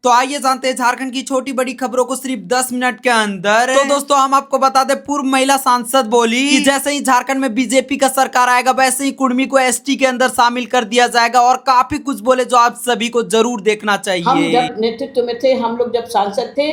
तो आइए जानते हैं झारखंड की छोटी बड़ी खबरों को सिर्फ 10 मिनट के अंदर। तो दोस्तों हम आपको बता दें, पूर्व महिला सांसद बोली कि जैसे ही झारखंड में बीजेपी का सरकार आएगा वैसे ही कुर्मी को एसटी के अंदर शामिल कर दिया जाएगा, और काफी कुछ बोले जो आप सभी को जरूर देखना चाहिए। हम जब नेतृत्व में थे, हम लोग जब सांसद थे,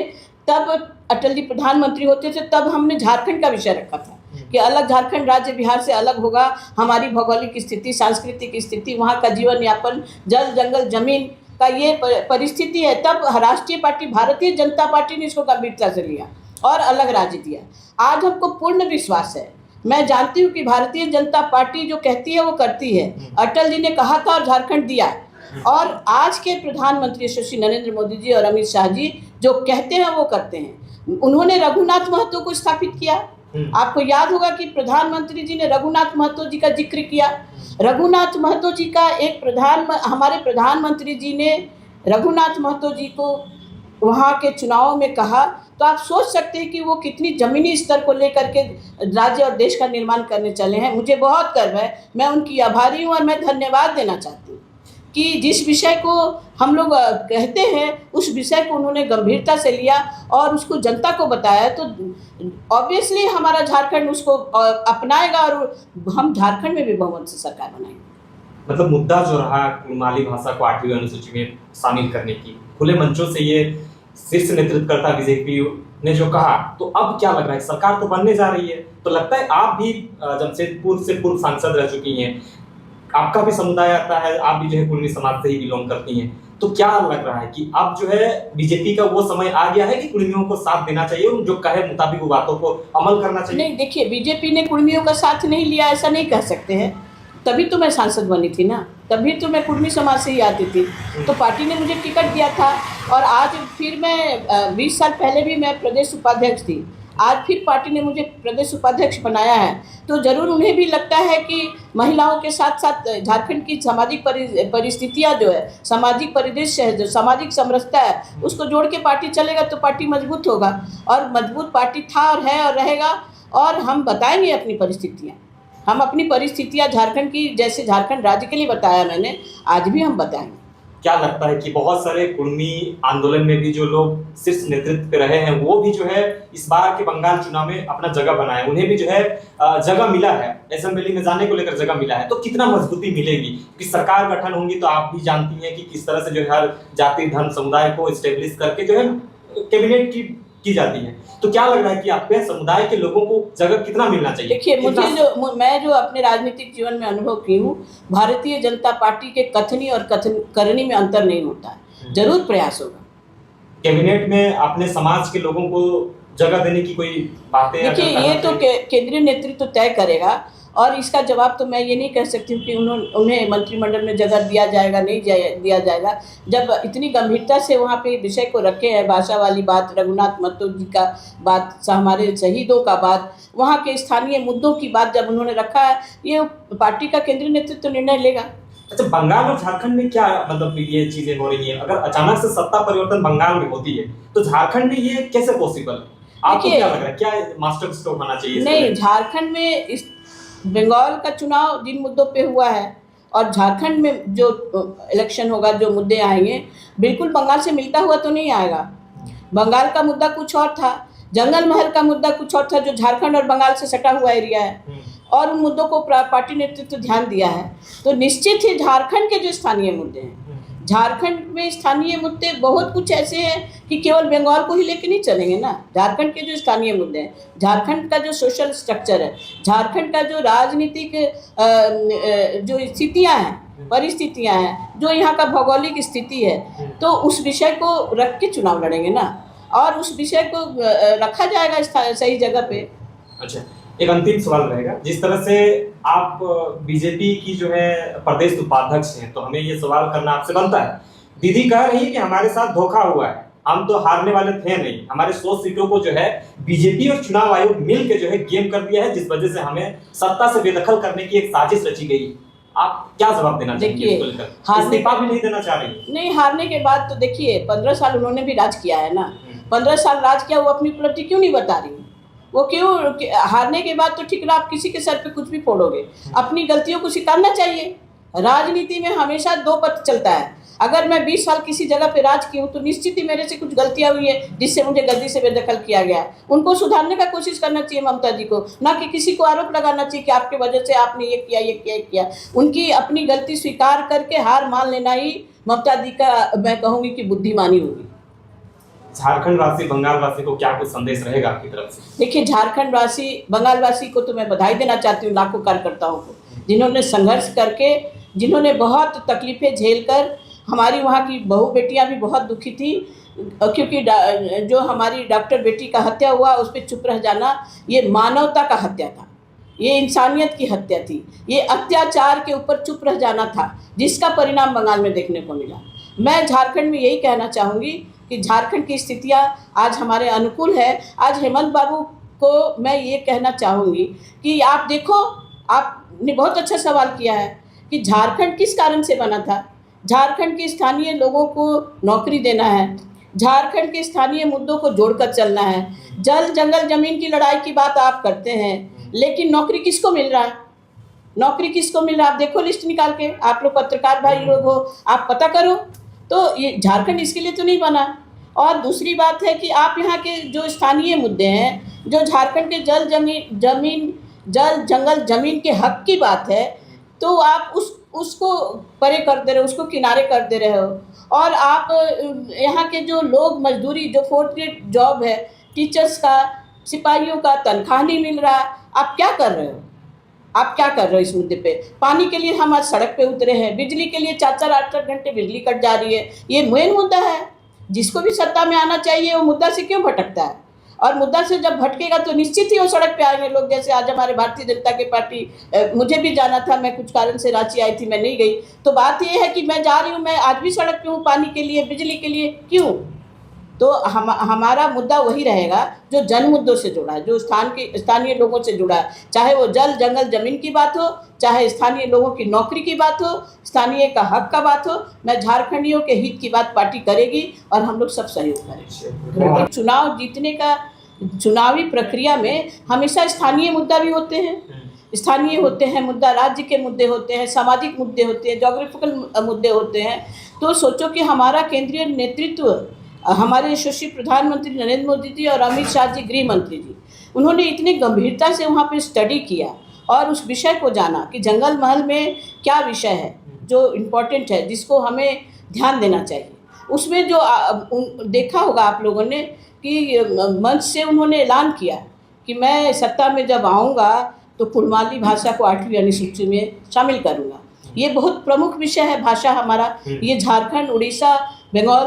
तब अटल जी प्रधानमंत्री होते थे, तब हमने झारखंड का विषय रखा था कि अलग झारखंड राज्य बिहार से अलग होगा। हमारी भौगोलिक स्थिति, सांस्कृतिक स्थिति, वहाँ का जीवन यापन, जल जंगल जमीन का ये परिस्थिति है। तब राष्ट्रीय पार्टी भारतीय जनता पार्टी ने इसको गंभीरता से लिया और अलग राज्य दिया। आज हमको पूर्ण विश्वास है, मैं जानती हूँ कि भारतीय जनता पार्टी जो कहती है वो करती है। अटल जी ने कहा था और झारखंड दिया, और आज के प्रधानमंत्री श्री नरेंद्र मोदी जी और अमित शाह जी जो कहते हैं वो करते हैं। उन्होंने रघुनाथ महतो को स्थापित किया। आपको याद होगा कि प्रधानमंत्री जी ने रघुनाथ महतो जी का जिक्र किया। रघुनाथ महतो जी का हमारे प्रधानमंत्री जी ने रघुनाथ महतो जी को वहाँ के चुनाव में कहा, तो आप सोच सकते हैं कि वो कितनी ज़मीनी स्तर को लेकर के राज्य और देश का निर्माण करने चले हैं। मुझे बहुत गर्व है, मैं उनकी आभारी हूँ और मैं धन्यवाद देना चाहती हूँ कि जिस विषय को हम लोग कहते हैं उस विषय को उन्होंने गंभीरता से लिया और उसको जनता को बताया। तो ऑब्वियसली हमारा झारखंड उसको अपनाएगा और हम झारखंड में भी बहुमत से सरकार बनाएंगे। मतलब मुद्दा जो रहा कुमाली भाषा को 8वीं अनुसूची में शामिल करने की, खुले मंचों से ये शीर्ष नेतृत्वकर्ता बीजेपी ने जो कहा, तो अब क्या लग रहा है? सरकार तो बनने जा रही है, तो लगता है आप भी जमशेदपुर से पूर्व सांसद रह चुकी हैं, आपका भी समुदाय आता है, आप भी जो है कुर्मी समाज से ही बिलोंग करती हैं, तो क्या लग रहा है कि अब जो है बीजेपी का वो समय आ गया है कि कुर्मियों को साथ देना चाहिए और जो कहे मुताबिक वो बातों को अमल करना चाहिए? नहीं, देखिए, बीजेपी ने कुर्मियों का साथ नहीं लिया ऐसा नहीं कह सकते हैं। तभी तो मैं सांसद बनी थी ना, तभी तो मैं कुर्मी समाज से ही आती थी, तो पार्टी ने मुझे टिकट दिया था। और आज फिर मैं 20 साल पहले भी मैं प्रदेश उपाध्यक्ष थी, आज फिर पार्टी ने मुझे प्रदेश उपाध्यक्ष बनाया है। तो ज़रूर उन्हें भी लगता है कि महिलाओं के साथ साथ झारखंड की सामाजिक परिस्थितियाँ जो है, सामाजिक परिदृश्य है, जो सामाजिक समरसता है, उसको जोड़ के पार्टी चलेगा तो पार्टी मजबूत होगा। और मजबूत पार्टी था और है और रहेगा। और हम बताएंगे अपनी परिस्थितियाँ, हम अपनी परिस्थितियाँ झारखंड की, जैसे झारखंड राज्य के लिए बताया मैंने, आज भी हम बताएंगे। क्या लगता है कि बहुत सारे कुर्मी आंदोलन में भी जो लोग शीर्ष नेतृत्व पे रहे हैं वो भी जो है इस बार के बंगाल चुनाव में अपना जगह बनाए, उन्हें भी जो है जगह मिला है, असेंबली में जाने को लेकर जगह मिला है, तो कितना मजबूती मिलेगी? क्योंकि सरकार गठन होंगी तो आप भी जानती हैं कि किस तरह से जो है हर जाति धर्म समुदाय को स्टेब्लिश करके जो है कैबिनेट की जाती है, तो क्या लग रहा है कि आपके समुदाय के लोगों को जगह कितना मिलना चाहिए? देखिए, मैं जो अपने राजनीतिक जीवन में अनुभव की हूँ, भारतीय जनता पार्टी के कथनी और करनी में अंतर नहीं होता है, जरूर प्रयास होगा। कैबिनेट में अपने समाज के लोगों को जगह देने की कोई बातें? देखिए, ये तो केंद्रीय नेतृत्व तय करेगा, और इसका जवाब तो मैं ये नहीं कह सकती हूँ कि उन्हें मंत्रिमंडल में जगह दिया जाएगा नहीं दिया जाएगा। जब इतनी गंभीरता से वहाँ पे विषय को रखे हैं, भाषा वाली बात, रघुनाथ महतो जी का बात, हमारे शहीदों का बात, वहाँ के स्थानीय मुद्दों की बात जब उन्होंने रखा है, ये पार्टी का केंद्रीय नेतृत्व निर्णय लेगा। अच्छा, बंगाल और झारखंड में क्या मतलब ये चीजें हो रही हैं? अगर अचानक से सत्ता परिवर्तन बंगाल में होती है तो झारखंड में ये कैसे पॉसिबल है? आपको क्या लग रहा है, क्या मास्टर स्ट्रोक होना चाहिए? नहीं, झारखंड में इस बंगाल का चुनाव जिन मुद्दों पे हुआ है और झारखंड में जो इलेक्शन होगा, जो मुद्दे आएंगे, बिल्कुल बंगाल से मिलता हुआ तो नहीं आएगा। बंगाल का मुद्दा कुछ और था, जंगल महल का मुद्दा कुछ और था, जो झारखंड और बंगाल से सटा हुआ एरिया है, और उन मुद्दों को पार्टी नेतृत्व ध्यान दिया है। तो निश्चित ही झारखंड के जो स्थानीय मुद्दे हैं, झारखंड में स्थानीय मुद्दे बहुत कुछ ऐसे हैं कि केवल बंगाल को ही लेके नहीं चलेंगे ना। झारखंड के जो स्थानीय मुद्दे हैं, झारखंड का जो सोशल स्ट्रक्चर है, झारखंड का जो राजनीतिक जो स्थितियां हैं, परिस्थितियां हैं, जो यहाँ का भौगोलिक स्थिति है, तो उस विषय को रख के चुनाव लड़ेंगे ना, और उस विषय को रखा जाएगा सही जगह पे। अच्छा, एक अंतिम सवाल रहेगा, जिस तरह से आप बीजेपी की जो है प्रदेश उपाध्यक्ष हैं, तो हमें ये सवाल करना आपसे बनता है। दीदी कह रही है कि हमारे साथ धोखा हुआ है, हम तो हारने वाले थे नहीं, हमारे 100 सीटों को जो है बीजेपी और चुनाव आयोग मिल के जो है गेम कर दिया है, जिस वजह से हमें सत्ता से बेदखल करने की एक साजिश रची गई। आप क्या जवाब देना चाहिए इसको लेकर? इस्तीफा भी नहीं देना चाह रही? नहीं, हारने के बाद तो देखिए, 15 साल उन्होंने भी राज किया है ना, 15 साल राज किया, वो अपनी उपलब्धि क्यों नहीं बता रही? वो क्यों? हारने के बाद तो ठीक है, आप किसी के सर पे कुछ भी फोड़ोगे, अपनी गलतियों को स्वीकारना चाहिए। राजनीति में हमेशा दो पथ चलता है, अगर मैं 20 साल किसी जगह पे राज की हूँ तो निश्चित ही मेरे से कुछ गलतियाँ हुई है जिससे मुझे गद्दी से बेदखल किया गया है। उनको सुधारने का कोशिश करना चाहिए ममता जी को, ना कि किसी को आरोप लगाना चाहिए कि आपके वजह से आपने ये किया ये किया ये किया। उनकी अपनी गलती स्वीकार करके हार मान लेना ही ममता जी का मैं कहूँगी कि बुद्धिमानी होगी। झारखंड वासी बंगाल वासी को क्या कुछ संदेश रहेगा आपकी तरफ से? देखिए, झारखंड वासी बंगाल वासी को तो मैं बधाई देना चाहती हूँ, लाखों कार्यकर्ताओं को, जिन्होंने संघर्ष करके, जिन्होंने बहुत तकलीफें झेलकर, हमारी वहाँ की बहू बेटियाँ भी बहुत दुखी थी क्योंकि जो हमारी डॉक्टर बेटी का हत्या हुआ उस पर चुप रह जाना ये मानवता का हत्या था, ये इंसानियत की हत्या थी, ये अत्याचार के ऊपर चुप रह जाना था, जिसका परिणाम बंगाल में देखने को मिला। मैं झारखंड में यही कहना चाहूँगी कि झारखंड की स्थितियाँ आज हमारे अनुकूल है। आज हेमंत बाबू को मैं ये कहना चाहूँगी कि आप देखो, आपने बहुत अच्छा सवाल किया है कि झारखंड किस कारण से बना था। झारखंड के स्थानीय लोगों को नौकरी देना है, झारखंड के स्थानीय मुद्दों को जोड़कर चलना है। जल जंगल जमीन की लड़ाई की बात आप करते हैं, लेकिन नौकरी किसको मिल रहा है? नौकरी किसको मिल रहा है? आप देखो लिस्ट निकाल के, आप लोग पत्रकार भाई लोग हो, आप पता करो। तो ये झारखंड इसके लिए तो नहीं बना। और दूसरी बात है कि आप यहाँ के जो स्थानीय मुद्दे हैं, जो झारखंड के जल जंगल जमीन के हक की बात है, तो आप उसको परे कर दे रहे हो, उसको किनारे कर दे रहे हो। और आप यहाँ के जो लोग मजदूरी, जो 4th ग्रेड जॉब है, टीचर्स का, सिपाहियों का तनख्वाह नहीं मिल रहा, आप क्या कर रहे हो? आप क्या कर रहे हो इस मुद्दे पे? पानी के लिए हम आज सड़क पे उतरे हैं, बिजली के लिए 4-4 8-8 घंटे बिजली कट जा रही है। ये मेन मुद्दा है। जिसको भी सत्ता में आना चाहिए वो मुद्दा से क्यों भटकता है? और मुद्दा से जब भटकेगा तो निश्चित ही वो सड़क पे आएंगे लोग। जैसे आज हमारे भारतीय जनता की पार्टी, मुझे भी जाना था, मैं कुछ कारण से रांची आई थी, मैं नहीं गई। तो बात ये है कि मैं जा रही हूँ, मैं आज भी सड़क पे हूँ, पानी के लिए, बिजली के लिए। क्यों? तो हमारा मुद्दा वही रहेगा जो जन मुद्दों से जुड़ा है, जो स्थानीय लोगों से जुड़ा है। चाहे वो जल जंगल जमीन की बात हो, चाहे स्थानीय लोगों की नौकरी की बात हो, स्थानीय का हक का बात हो। मैं झारखंडियों के हित की बात पार्टी करेगी और हम लोग सब सहयोग करेंगे। चुनाव जीतने का, चुनावी प्रक्रिया में हमेशा स्थानीय मुद्दा भी होते हैं, स्थानीय होते हैं मुद्दा, राज्य के मुद्दे होते हैं, सामाजिक मुद्दे होते हैं, जोग्राफिकल मुद्दे होते हैं। तो सोचो कि हमारा केंद्रीय नेतृत्व, हमारे यशस्वी प्रधानमंत्री नरेंद्र मोदी जी और अमित शाह जी गृह मंत्री जी, उन्होंने इतनी गंभीरता से वहाँ पे स्टडी किया और उस विषय को जाना कि जंगल महल में क्या विषय है जो इम्पोर्टेंट है, जिसको हमें ध्यान देना चाहिए। उसमें जो देखा होगा आप लोगों ने कि मंच से उन्होंने ऐलान किया कि मैं सत्ता में जब आऊँगा तो कुड़माली भाषा को 8वीं अनुसूची में शामिल करूँगा। ये बहुत प्रमुख विषय है भाषा हमारा। ये झारखंड, उड़ीसा, बंगाल